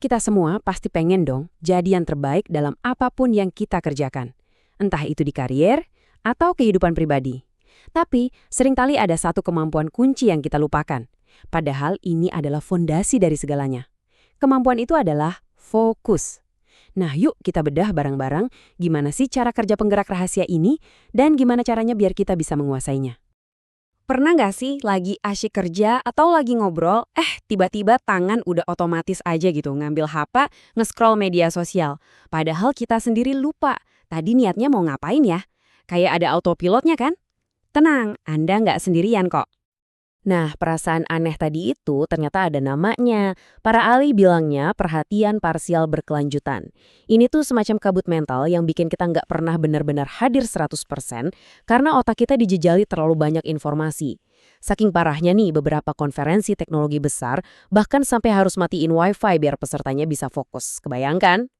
Kita semua pasti pengen dong jadi yang terbaik dalam apapun yang kita kerjakan. Entah itu di karier atau kehidupan pribadi. Tapi, seringkali ada satu kemampuan kunci yang kita lupakan. Padahal ini adalah fondasi dari segalanya. Kemampuan itu adalah fokus. Nah, yuk kita bedah bareng-bareng gimana sih cara kerja penggerak rahasia ini dan gimana caranya biar kita bisa menguasainya. Pernah nggak sih lagi asyik kerja atau lagi ngobrol, tiba-tiba tangan udah otomatis aja gitu ngambil HP, nge-scroll media sosial. Padahal kita sendiri lupa, tadi niatnya mau ngapain ya? Kayak ada autopilotnya kan? Tenang, Anda nggak sendirian kok. Nah, perasaan aneh tadi itu ternyata ada namanya. Para ahli bilangnya perhatian parsial berkelanjutan. Ini tuh semacam kabut mental yang bikin kita nggak pernah benar-benar hadir 100% karena otak kita dijejali terlalu banyak informasi. Saking parahnya nih beberapa konferensi teknologi besar bahkan sampai harus matiin wifi biar pesertanya bisa fokus. Kebayangkan?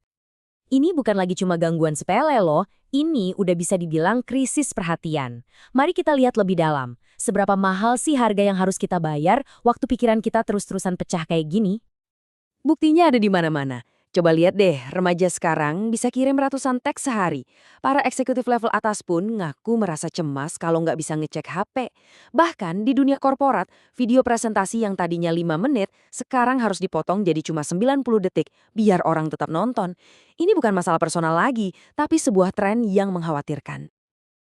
Ini bukan lagi cuma gangguan sepele loh, ini udah bisa dibilang krisis perhatian. Mari kita lihat lebih dalam. Seberapa mahal sih harga yang harus kita bayar waktu pikiran kita terus-terusan pecah kayak gini? Buktinya ada di mana-mana. Coba lihat deh, remaja sekarang bisa kirim ratusan teks sehari. Para eksekutif level atas pun ngaku merasa cemas kalau nggak bisa ngecek HP. Bahkan di dunia korporat, video presentasi yang tadinya 5 menit, sekarang harus dipotong jadi cuma 90 detik biar orang tetap nonton. Ini bukan masalah personal lagi, tapi sebuah tren yang mengkhawatirkan.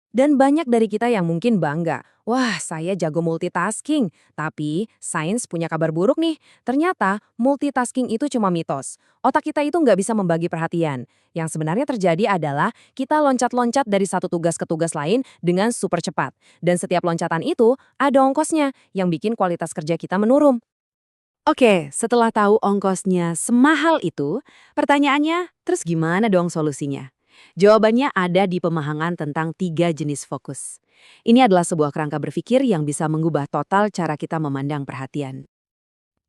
Dan banyak dari kita yang mungkin bangga, wah saya jago multitasking, tapi sains punya kabar buruk nih. Ternyata multitasking itu cuma mitos. Otak kita itu nggak bisa membagi perhatian. Yang sebenarnya terjadi adalah kita loncat-loncat dari satu tugas ke tugas lain dengan super cepat. Dan setiap loncatan itu ada ongkosnya yang bikin kualitas kerja kita menurun. Oke, setelah tahu ongkosnya semahal itu, pertanyaannya, terus gimana dong solusinya? Jawabannya ada di pemahaman tentang 3 jenis fokus. Ini adalah sebuah kerangka berpikir yang bisa mengubah total cara kita memandang perhatian.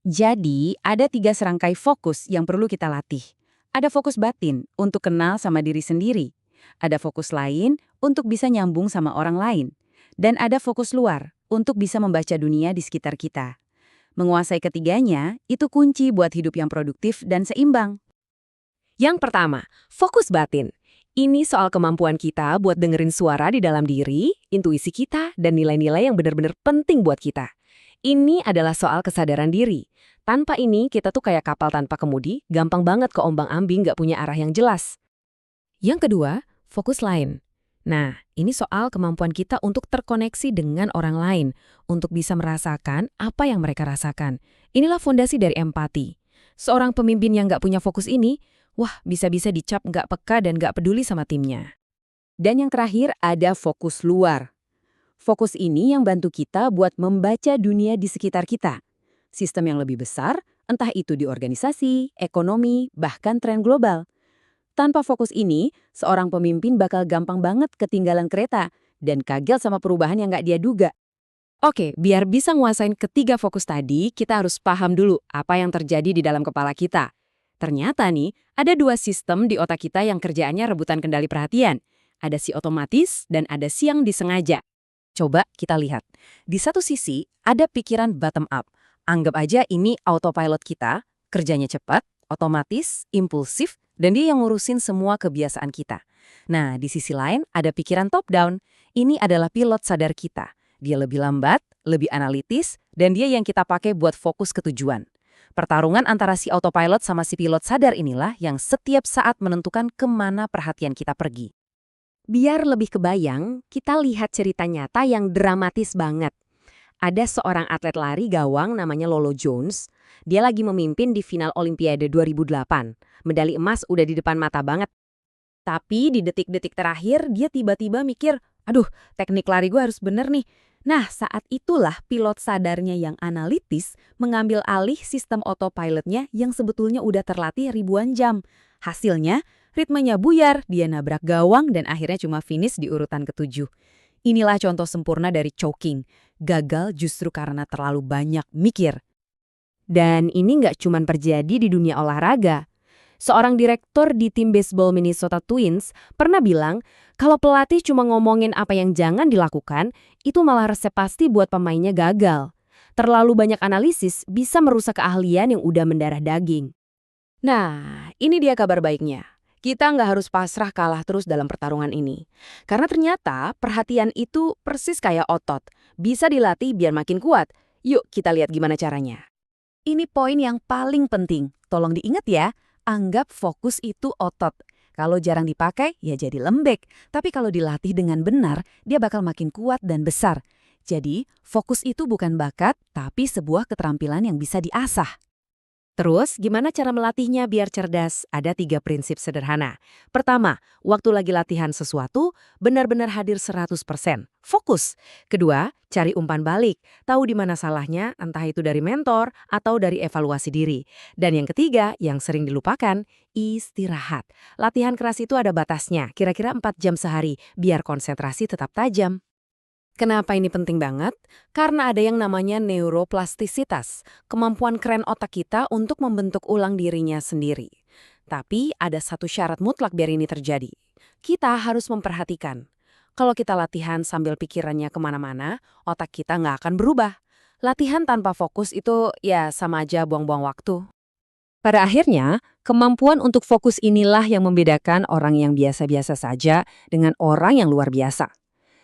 Jadi, ada 3 serangkai fokus yang perlu kita latih. Ada fokus batin untuk kenal sama diri sendiri. Ada fokus lain untuk bisa nyambung sama orang lain. Dan ada fokus luar untuk bisa membaca dunia di sekitar kita. Menguasai ketiganya, itu kunci buat hidup yang produktif dan seimbang. Yang pertama, fokus batin. Ini soal kemampuan kita buat dengerin suara di dalam diri, intuisi kita, dan nilai-nilai yang benar-benar penting buat kita. Ini adalah soal kesadaran diri. Tanpa ini, kita tuh kayak kapal tanpa kemudi, gampang banget keombang-ambing nggak punya arah yang jelas. Yang kedua, fokus lain. Nah, ini soal kemampuan kita untuk terkoneksi dengan orang lain, untuk bisa merasakan apa yang mereka rasakan. Inilah fondasi dari empati. Seorang pemimpin yang nggak punya fokus ini, wah, bisa-bisa dicap nggak peka dan nggak peduli sama timnya. Dan yang terakhir ada fokus luar. Fokus ini yang bantu kita buat membaca dunia di sekitar kita. Sistem yang lebih besar, entah itu di organisasi, ekonomi, bahkan tren global. Tanpa fokus ini, seorang pemimpin bakal gampang banget ketinggalan kereta dan kaget sama perubahan yang nggak dia duga. Oke, biar bisa nguasain ketiga fokus tadi, kita harus paham dulu apa yang terjadi di dalam kepala kita. Ternyata nih, ada 2 sistem di otak kita yang kerjaannya rebutan kendali perhatian. Ada si otomatis dan ada si yang disengaja. Coba kita lihat. Di satu sisi, ada pikiran bottom up. Anggap aja ini autopilot kita, kerjanya cepat, otomatis, impulsif, dan dia yang ngurusin semua kebiasaan kita. Nah, di sisi lain ada pikiran top down. Ini adalah pilot sadar kita. Dia lebih lambat, lebih analitis, dan dia yang kita pakai buat fokus ke tujuan. Pertarungan antara si autopilot sama si pilot sadar inilah yang setiap saat menentukan kemana perhatian kita pergi. Biar lebih kebayang, kita lihat cerita nyata yang dramatis banget. Ada seorang atlet lari gawang namanya Lolo Jones. Dia lagi memimpin di final Olimpiade 2008. Medali emas udah di depan mata banget. Tapi di detik-detik terakhir dia tiba-tiba mikir, aduh, teknik lari gue harus bener nih. Nah, saat itulah pilot sadarnya yang analitis mengambil alih sistem autopilotnya yang sebetulnya udah terlatih ribuan jam. Hasilnya, ritmenya buyar, dia nabrak gawang dan akhirnya cuma finish di urutan ke-7. Inilah contoh sempurna dari choking. Gagal justru karena terlalu banyak mikir. Dan ini nggak cuma terjadi di dunia olahraga. Seorang direktur di tim baseball Minnesota Twins pernah bilang, kalau pelatih cuma ngomongin apa yang jangan dilakukan, itu malah resep pasti buat pemainnya gagal. Terlalu banyak analisis bisa merusak keahlian yang udah mendarah daging. Nah, ini dia kabar baiknya. Kita nggak harus pasrah kalah terus dalam pertarungan ini. Karena ternyata perhatian itu persis kayak otot. Bisa dilatih biar makin kuat. Yuk kita lihat gimana caranya. Ini poin yang paling penting. Tolong diingat ya, anggap fokus itu otot. Kalau jarang dipakai, ya jadi lembek. Tapi kalau dilatih dengan benar, dia bakal makin kuat dan besar. Jadi, fokus itu bukan bakat, tapi sebuah keterampilan yang bisa diasah. Terus, gimana cara melatihnya biar cerdas? Ada 3 prinsip sederhana. Pertama, waktu lagi latihan sesuatu, benar-benar hadir 100%. Fokus. Kedua, cari umpan balik. Tahu di mana salahnya, entah itu dari mentor atau dari evaluasi diri. Dan yang ketiga, yang sering dilupakan, istirahat. Latihan keras itu ada batasnya, kira-kira 4 jam sehari, biar konsentrasi tetap tajam. Kenapa ini penting banget? Karena ada yang namanya neuroplastisitas, kemampuan keren otak kita untuk membentuk ulang dirinya sendiri. Tapi ada satu syarat mutlak biar ini terjadi. Kita harus memperhatikan. Kalau kita latihan sambil pikirannya kemana-mana, otak kita nggak akan berubah. Latihan tanpa fokus itu ya sama aja buang-buang waktu. Pada akhirnya, kemampuan untuk fokus inilah yang membedakan orang yang biasa-biasa saja dengan orang yang luar biasa.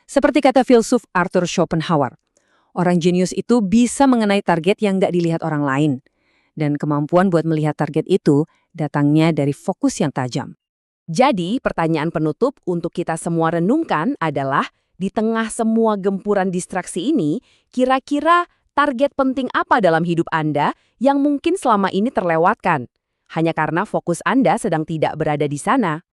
Seperti kata filsuf Arthur Schopenhauer, orang jenius itu bisa mengenai target yang nggak dilihat orang lain. Dan kemampuan buat melihat target itu datangnya dari fokus yang tajam. Jadi, pertanyaan penutup untuk kita semua renungkan adalah, di tengah semua gempuran distraksi ini, kira-kira target penting apa dalam hidup Anda yang mungkin selama ini terlewatkan? Hanya karena fokus Anda sedang tidak berada di sana.